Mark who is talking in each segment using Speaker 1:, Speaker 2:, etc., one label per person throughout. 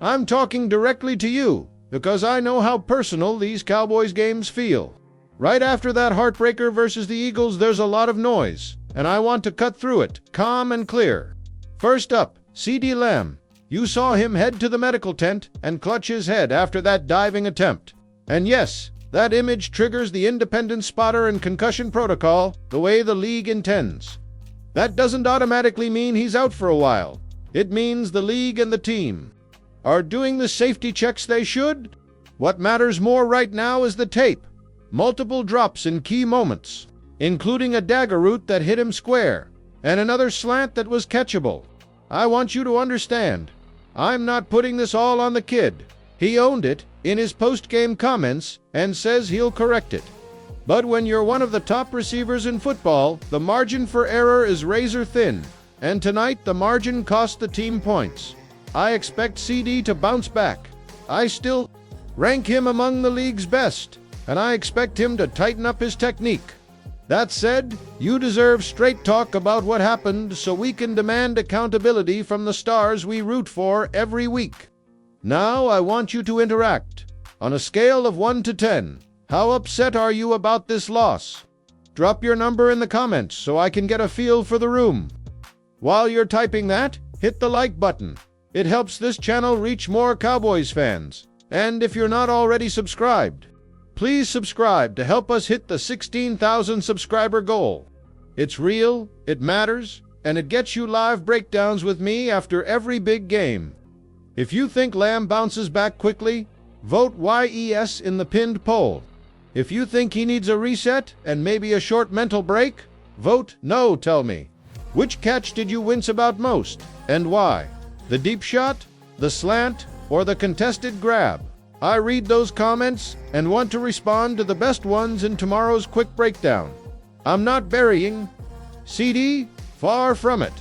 Speaker 1: I'm talking directly to you, because I know how personal these Cowboys games feel. Right after that heartbreaker versus the Eagles, there's a lot of noise, and I want to cut through it, calm and clear. First up, CeeDee Lamb. You saw him head to the medical tent and clutch his head after that diving attempt. And yes, that image triggers the independent spotter and concussion protocol the way the league intends. That doesn't automatically mean he's out for a while. It means the league and the team are doing the safety checks they should. What matters more right now is the tape. Multiple drops in key moments, including a dagger route that hit him square, and another slant that was catchable. I want you to understand, I'm not putting this all on the kid. He owned it in his post-game comments and says he'll correct it. But when you're one of the top receivers in football, the margin for error is razor thin, and tonight the margin cost the team points. I expect CeeDee to bounce back. I still rank him among the league's best, and I expect him to tighten up his technique. That said, you deserve straight talk about what happened so we can demand accountability from the stars we root for every week. Now I want you to interact. On a scale of 1 to 10, how upset are you about this loss? Drop your number in the comments so I can get a feel for the room. While you're typing that, hit the like button. It helps this channel reach more Cowboys fans. And if you're not already subscribed, please subscribe to help us hit the 16,000 subscriber goal. It's real, it matters, and it gets you live breakdowns with me after every big game. If you think Lamb bounces back quickly, vote YES in the pinned poll. If you think he needs a reset and maybe a short mental break, vote no. Tell me, which catch did you wince about most, and why? The deep shot, the slant, or the contested grab? I read those comments and want to respond to the best ones in tomorrow's quick breakdown. I'm not burying CeeDee, far from it.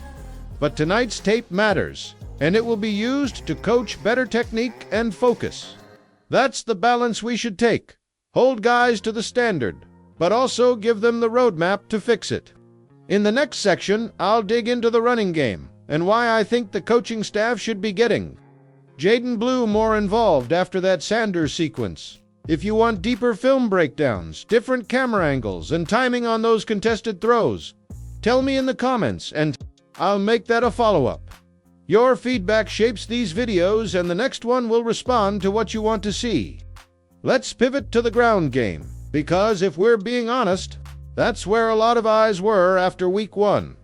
Speaker 1: But tonight's tape matters, and it will be used to coach better technique and focus. That's the balance we should take. Hold guys to the standard, but also give them the roadmap to fix it. In the next section, I'll dig into the running game and why I think the coaching staff should be getting Jaden Blue more involved after that Sanders sequence. If you want deeper film breakdowns, different camera angles, and timing on those contested throws, tell me in the comments and I'll make that a follow-up. Your feedback shapes these videos and the next one will respond to what you want to see. Let's pivot to the ground game, because if we're being honest, that's where a lot of eyes were after week 1.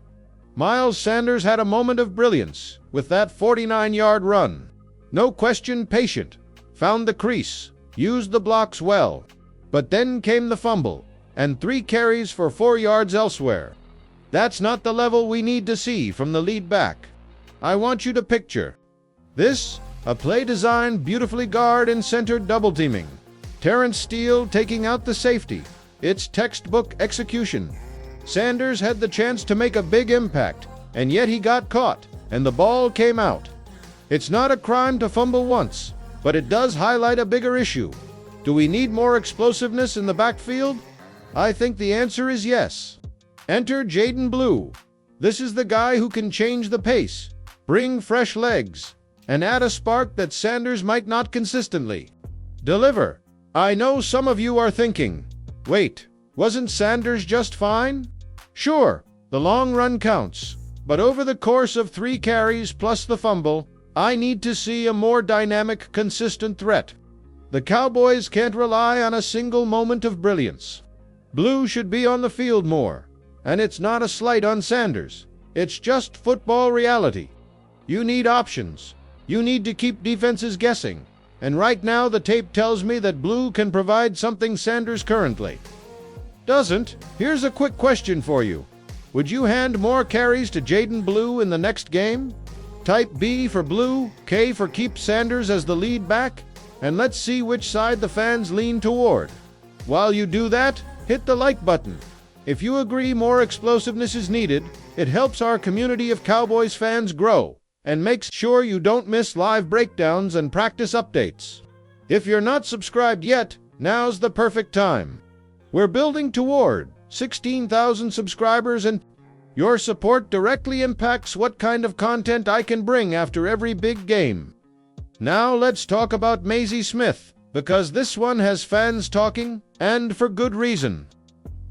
Speaker 1: Miles Sanders had a moment of brilliance with that 49-yard run. No question patient, found the crease, used the blocks well. But then came the fumble, and 3 carries for 4 yards elsewhere. That's not the level we need to see from the lead back. I want you to picture this, a play designed beautifully guard and centered double teaming. Terrence Steele taking out the safety. It's textbook execution. Sanders had the chance to make a big impact, and yet he got caught, and the ball came out. It's not a crime to fumble once, but it does highlight a bigger issue. Do we need more explosiveness in the backfield? I think the answer is yes. Enter Jaden Blue. This is the guy who can change the pace, bring fresh legs, and add a spark that Sanders might not consistently deliver. I know some of you are thinking, wait, wasn't Sanders just fine? Sure, the long run counts, but over the course of 3 carries plus the fumble, I need to see a more dynamic, consistent threat. The Cowboys can't rely on a single moment of brilliance. Blue should be on the field more, and it's not a slight on Sanders. It's just football reality. You need options. You need to keep defenses guessing. And right now the tape tells me that Blue can provide something Sanders currently doesn't. Here's a quick question for you. Would you hand more carries to Jaden Blue in the next game? Type B for Blue, K for keep Sanders as the lead back, and let's see which side the fans lean toward. While you do that, hit the like button. If you agree more explosiveness is needed, it helps our community of Cowboys fans grow and makes sure you don't miss live breakdowns and practice updates. If you're not subscribed yet, now's the perfect time. We're building toward 16,000 subscribers, and your support directly impacts what kind of content I can bring after every big game. Now let's talk about Mazi Smith, because this one has fans talking, and for good reason.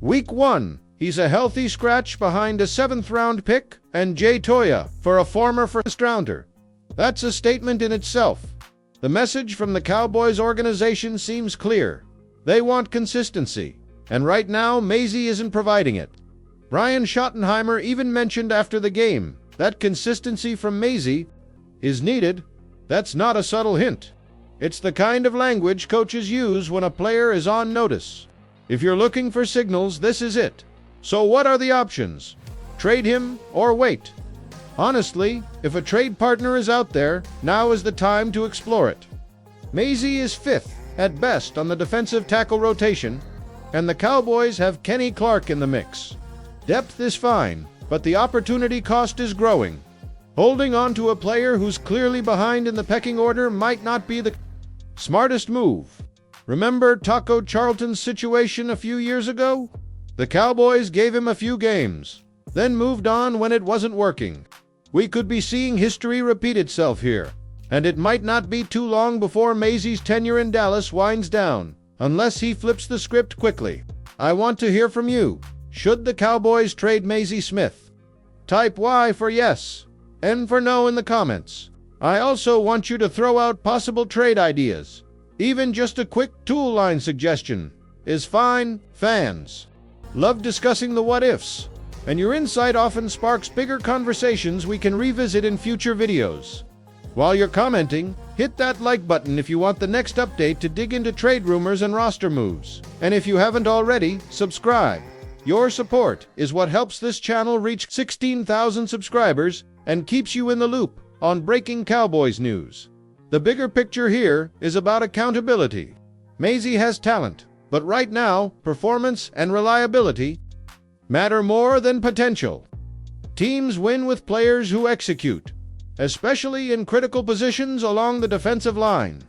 Speaker 1: Week 1, he's a healthy scratch behind a 7th-round pick and Jay Toya for a former first-rounder. That's a statement in itself. The message from the Cowboys organization seems clear. They want consistency, and right now Mazi isn't providing it. Brian Schottenheimer even mentioned after the game that consistency from Mazi is needed. That's not a subtle hint. It's the kind of language coaches use when a player is on notice. If you're looking for signals, this is it. So what are the options? Trade him or wait? Honestly, if a trade partner is out there, now is the time to explore it. Mazi is 5th at best on the defensive tackle rotation, and the Cowboys have Kenny Clark in the mix. Depth is fine, but the opportunity cost is growing. Holding on to a player who's clearly behind in the pecking order might not be the smartest move. Remember Taco Charlton's situation a few years ago? The Cowboys gave him a few games, then moved on when it wasn't working. We could be seeing history repeat itself here, and it might not be too long before Mazi's tenure in Dallas winds down, unless he flips the script quickly. I want to hear from you. Should the Cowboys trade Mazi Smith? Type Y for yes, N for no in the comments. I also want you to throw out possible trade ideas. Even just a quick tool line suggestion is fine, fans. Love discussing the what-ifs, and your insight often sparks bigger conversations we can revisit in future videos. While you're commenting, hit that like button if you want the next update to dig into trade rumors and roster moves. And if you haven't already, subscribe. Your support is what helps this channel reach 16,000 subscribers and keeps you in the loop on breaking Cowboys news. The bigger picture here is about accountability. Mazi has talent, but right now, performance and reliability matter more than potential. Teams win with players who execute, especially in critical positions along the defensive line.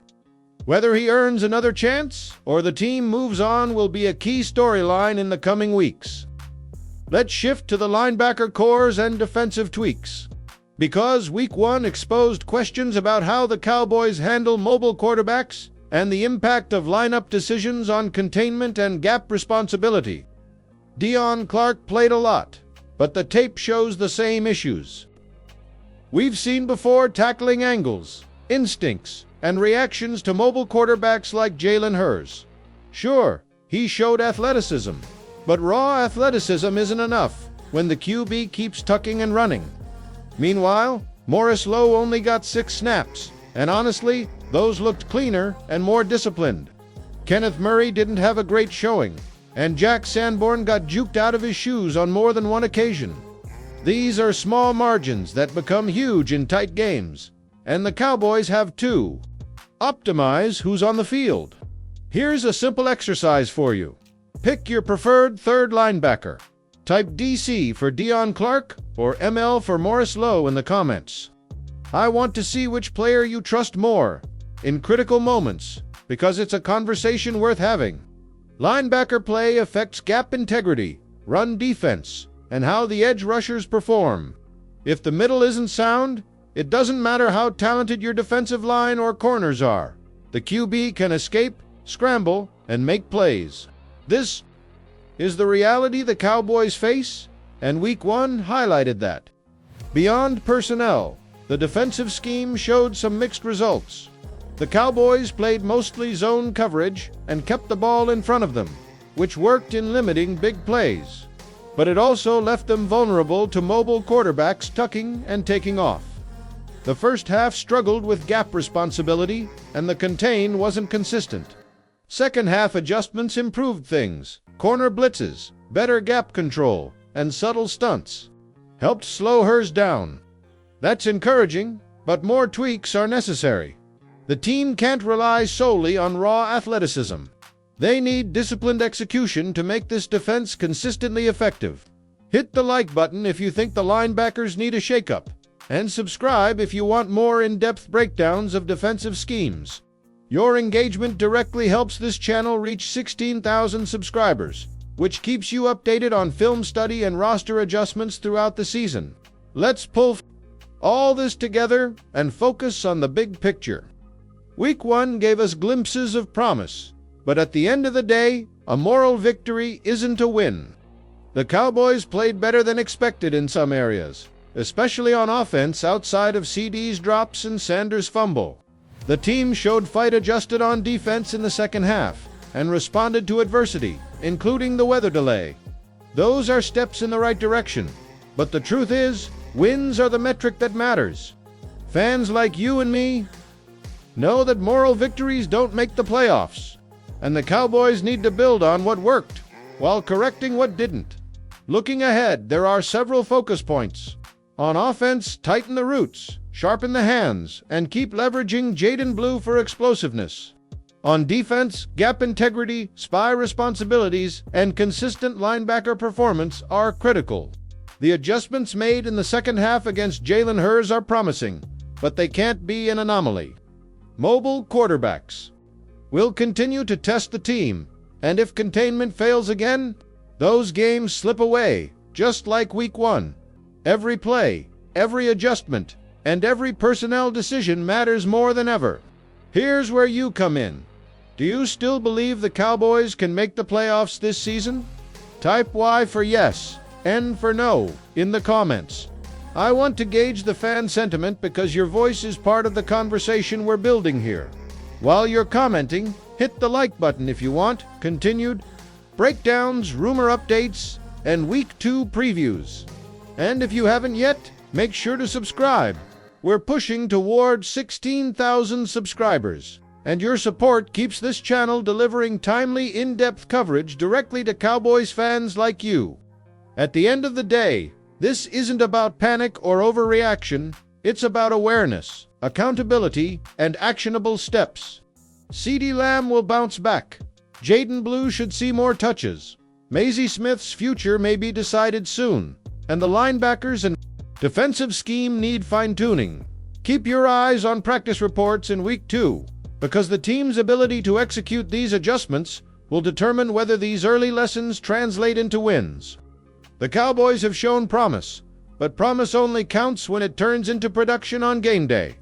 Speaker 1: Whether he earns another chance or the team moves on will be a key storyline in the coming weeks. Let's shift to the linebacker cores and defensive tweaks. Because Week 1 exposed questions about how the Cowboys handle mobile quarterbacks and the impact of lineup decisions on containment and gap responsibility. Deion Clark played a lot, but the tape shows the same issues. We've seen before tackling angles, instincts, and reactions to mobile quarterbacks like Jalen Hurts. Sure, he showed athleticism, but raw athleticism isn't enough when the QB keeps tucking and running. Meanwhile, Morris Lowe only got 6 snaps, and honestly, those looked cleaner and more disciplined. Kenneth Murray didn't have a great showing, and Jack Sanborn got juked out of his shoes on more than one occasion. These are small margins that become huge in tight games, and the Cowboys have to optimize who's on the field. Here's a simple exercise for you. Pick your preferred third linebacker. Type DC for Deion Clark or ML for Morris Lowe in the comments. I want to see which player you trust more in critical moments, because it's a conversation worth having. Linebacker play affects gap integrity, run defense, and how the edge rushers perform. If the middle isn't sound, it doesn't matter how talented your defensive line or corners are. The QB can escape, scramble, and make plays. This is the reality the Cowboys face, and Week 1 highlighted that. Beyond personnel, the defensive scheme showed some mixed results. The Cowboys played mostly zone coverage and kept the ball in front of them, which worked in limiting big plays. But it also left them vulnerable to mobile quarterbacks tucking and taking off. The first half struggled with gap responsibility, and the contain wasn't consistent. Second half adjustments improved things. Corner blitzes, better gap control, and subtle stunts helped slow Hurts down. That's encouraging, but more tweaks are necessary. The team can't rely solely on raw athleticism. They need disciplined execution to make this defense consistently effective. Hit the like button if you think the linebackers need a shakeup, and subscribe if you want more in-depth breakdowns of defensive schemes. Your engagement directly helps this channel reach 16,000 subscribers, which keeps you updated on film study and roster adjustments throughout the season. Let's pull all this together and focus on the big picture. Week 1 gave us glimpses of promise, but at the end of the day, a moral victory isn't a win. The Cowboys played better than expected in some areas, especially on offense outside of CeeDee's drops and Sanders' fumble. The team showed fight adjusted on defense in the second half and responded to adversity, including the weather delay. Those are steps in the right direction, but the truth is, wins are the metric that matters. Fans like you and me know that moral victories don't make the playoffs, and the Cowboys need to build on what worked while correcting what didn't. Looking ahead, there are several focus points. On offense, tighten the roots, sharpen the hands, and keep leveraging Jaden Blue for explosiveness. On defense, gap integrity, spy responsibilities, and consistent linebacker performance are critical. The adjustments made in the second half against Jalen Hurts are promising, but they can't be an anomaly. Mobile quarterbacks. We'll continue to test the team, and if containment fails again, those games slip away, just like Week 1. Every play, every adjustment, and every personnel decision matters more than ever. Here's where you come in. Do you still believe the Cowboys can make the playoffs this season? Type Y for yes, N for no in the comments. I want to gauge the fan sentiment because your voice is part of the conversation we're building here. While you're commenting, hit the like button if you want continued breakdowns, rumor updates, and Week 2 previews. And if you haven't yet, make sure to subscribe. We're pushing toward 16,000 subscribers, and your support keeps this channel delivering timely, in-depth coverage directly to Cowboys fans like you. At the end of the day, this isn't about panic or overreaction, it's about awareness, accountability, and actionable steps. CeeDee Lamb will bounce back. Jaden Blue should see more touches. Mazi Smith's future may be decided soon, and the linebackers and defensive scheme need fine-tuning. Keep your eyes on practice reports in Week 2, because the team's ability to execute these adjustments will determine whether these early lessons translate into wins. The Cowboys have shown promise, but promise only counts when it turns into production on game day.